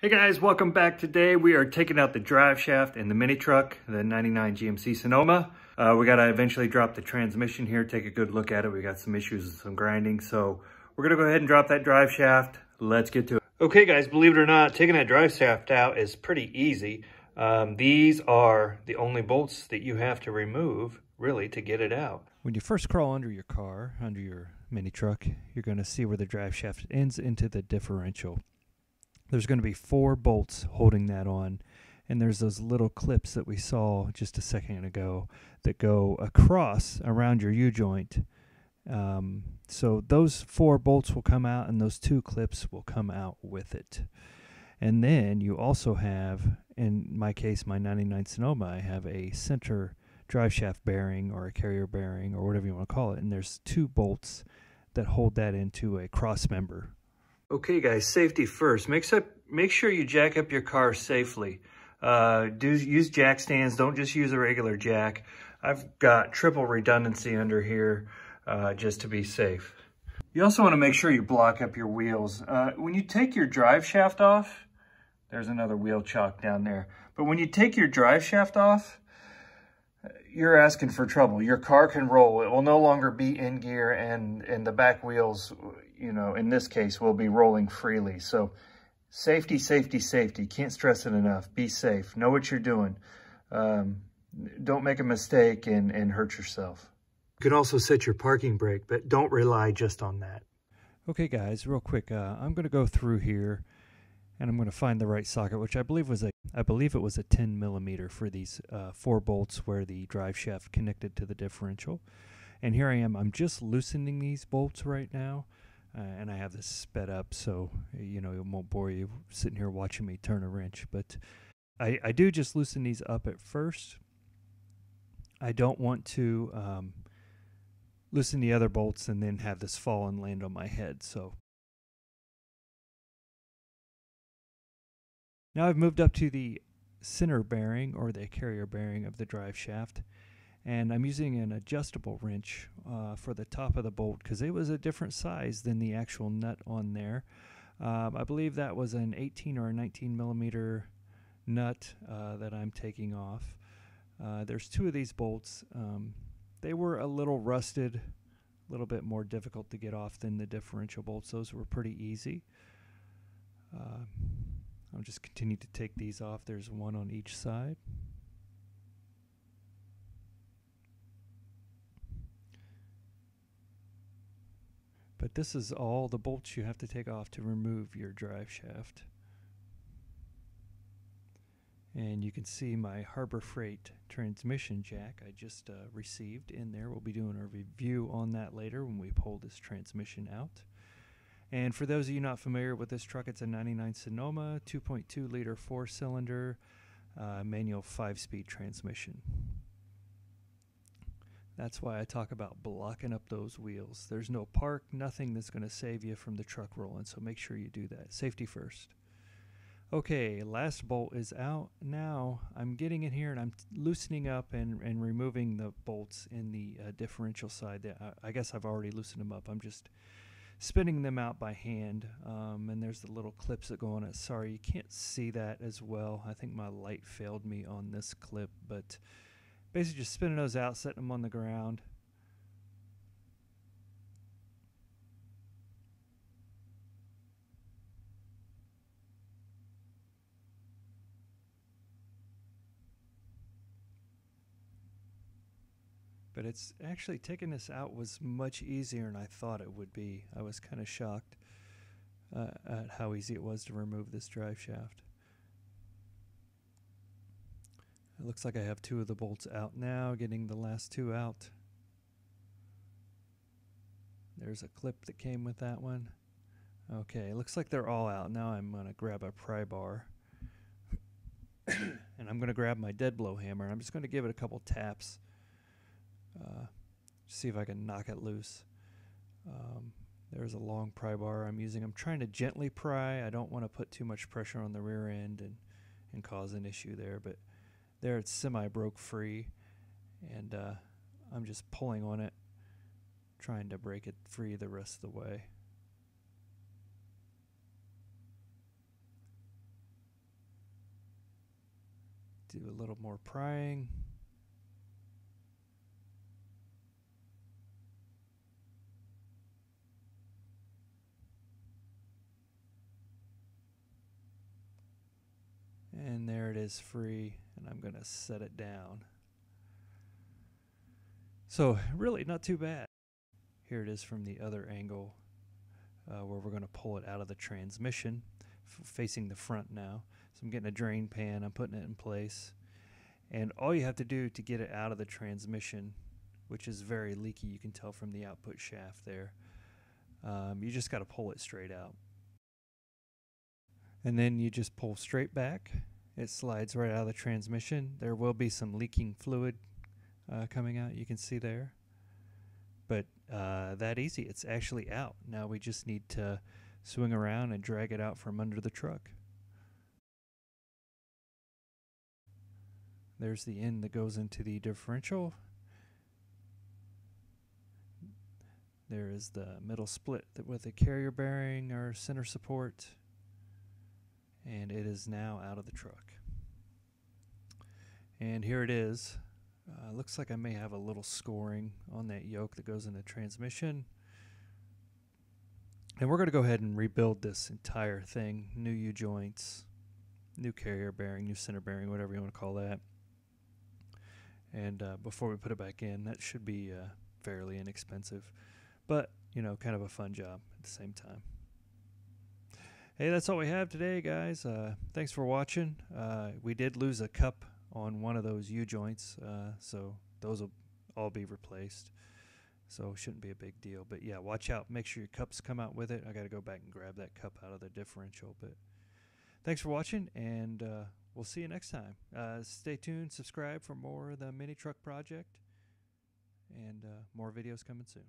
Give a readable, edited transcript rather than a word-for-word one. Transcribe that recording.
Hey guys, welcome back. Today we are taking out the drive shaft in the mini truck, the 99 GMC Sonoma. We got to eventually drop the transmission here, take a good look at it. We got some issues and some grinding, so we're going to go ahead and drop that drive shaft. Let's get to it. Okay guys, believe it or not, taking that drive shaft out is pretty easy. These are the only bolts that you have to remove, really, to get it out. When you first crawl under your car, under your mini truck, you're going to see where the drive shaft ends into the differential. There's going to be 4 bolts holding that on, and there's those little clips that we saw just a second ago that go across around your U-joint. So those 4 bolts will come out, and those 2 clips will come out with it. And then you also have, in my case, my 99 Sonoma, I have a center drive shaft bearing or a carrier bearing or whatever you want to call it, and there's 2 bolts that hold that into a cross member. Okay guys, safety first. Make sure you jack up your car safely. Use jack stands, don't just use a regular jack. I've got triple redundancy under here just to be safe. You also want to make sure you block up your wheels. When you take your drive shaft off, there's another wheel chock down there. But when you take your drive shaft off, you're asking for trouble. Your car can roll. It will no longer be in gear, and the back wheels, you know, in this case, will be rolling freely. So safety, safety, safety. Can't stress it enough. Be safe. Know what you're doing. Don't make a mistake and hurt yourself. You can also set your parking brake, but don't rely just on that. Okay guys, real quick, I'm going to go through here and I'm going to find the right socket, which I believe it was a 10 millimeter for these 4 bolts where the drive shaft connected to the differential. And here I am. I'm just loosening these bolts right now, and I have this sped up, so you know it won't bore you sitting here watching me turn a wrench. But I do just loosen these up at first. I don't want to loosen the other bolts and then have this fall and land on my head. So now I've moved up to the center bearing or the carrier bearing of the drive shaft, and I'm using an adjustable wrench for the top of the bolt because it was a different size than the actual nut on there. I believe that was an 18 or a 19 millimeter nut that I'm taking off. There's 2 of these bolts. They were a little rusted, a little bit more difficult to get off than the differential bolts. Those were pretty easy. I'll just continue to take these off. There's 1 on each side. But this is all the bolts you have to take off to remove your drive shaft. And you can see my Harbor Freight transmission jack I just received in there. We'll be doing a review on that later when we pull this transmission out. And for those of you not familiar with this truck, it's a 99 Sonoma, 2.2 liter 4-cylinder, manual 5-speed transmission. That's why I talk about blocking up those wheels. There's no park, nothing that's going to save you from the truck rolling, so make sure you do that. Safety first. Okay, last bolt is out. Now I'm getting in here and I'm loosening up and removing the bolts in the differential side. I guess I've already loosened them up. I'm just spinning them out by hand, and there's the little clips that go on it. Sorry, you can't see that as well. I think my light failed me on this clip, but basically just spinning those out, setting them on the ground. But it's actually, taking this out was much easier than I thought it would be. I was kind of shocked at how easy it was to remove this drive shaft. It looks like I have 2 of the bolts out now, getting the last 2 out. There's a clip that came with that one. Okay, it looks like they're all out. Now I'm going to grab a pry bar. And I'm going to grab my dead blow hammer. I'm just going to give it a couple taps. See if I can knock it loose. There's a long pry bar I'm using. I'm trying to gently pry. I don't want to put too much pressure on the rear end and cause an issue there, but there it's semi-broke free, and I'm just pulling on it, trying to break it free the rest of the way. Do a little more prying. And there it is, free, and I'm going to set it down. So really not too bad. Here it is from the other angle, where we're going to pull it out of the transmission, facing the front now. So I'm getting a drain pan, I'm putting it in place. And all you have to do to get it out of the transmission, which is very leaky, you can tell from the output shaft there, you just got to pull it straight out. And then you just pull straight back. It slides right out of the transmission. There will be some leaking fluid coming out, you can see there. But that easy, it's actually out. Now we just need to swing around and drag it out from under the truck. There's the end that goes into the differential. There is the middle split with the carrier bearing or center support. And it is now out of the truck. And here it is. Looks like I may have a little scoring on that yoke that goes in the transmission. And we're going to go ahead and rebuild this entire thing. New U-joints, new carrier bearing, new center bearing, whatever you want to call that. And before we put it back in, that should be fairly inexpensive. But, you know, kind of a fun job at the same time. Hey, that's all we have today, guys. Thanks for watching. We did lose a cup on one of those U-joints, so those will all be replaced. So shouldn't be a big deal. But yeah, watch out. Make sure your cups come out with it. I got to go back and grab that cup out of the differential. But thanks for watching, and we'll see you next time. Stay tuned. Subscribe for more of the Mini Truck Project, and more videos coming soon.